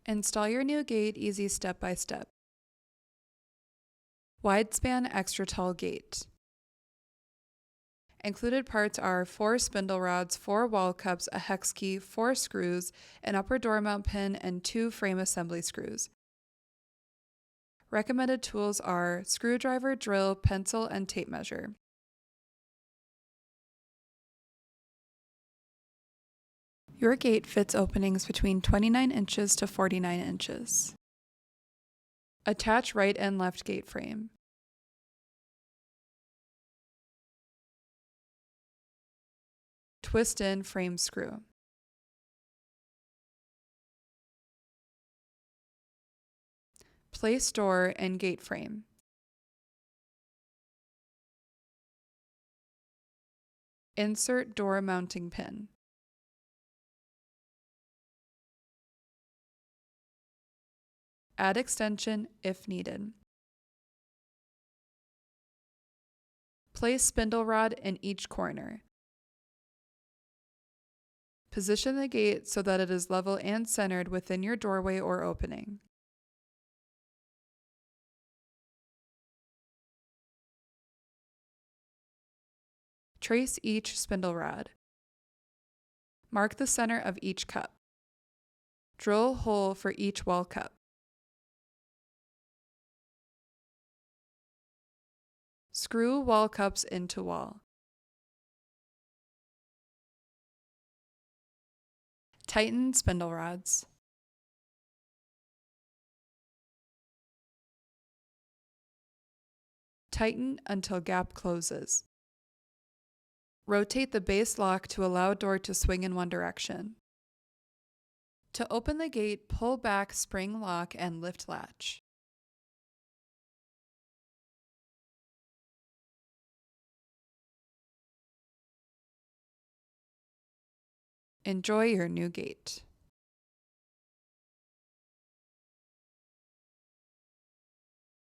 Install your new gate easy step by step. Wide-span extra tall gate. Included parts are 4 spindle rods, 4 wall cups, a hex key, 4 screws, an upper door mount pin, and 2 frame assembly screws. Recommended tools are screwdriver, drill, pencil, and tape measure. Your gate fits openings between 29 inches to 49 inches. Attach right and left gate frame. Twist in frame screw. Place door and gate frame. Insert door mounting pin. Add extension if needed. Place spindle rod in each corner. Position the gate so that it is level and centered within your doorway or opening. Trace each spindle rod. Mark the center of each cup. Drill a hole for each wall cup. Screw wall cups into wall. Tighten spindle rods. Tighten until gap closes. Rotate the base lock to allow door to swing in one direction. To open the gate, pull back spring lock and lift latch. Enjoy your new gate.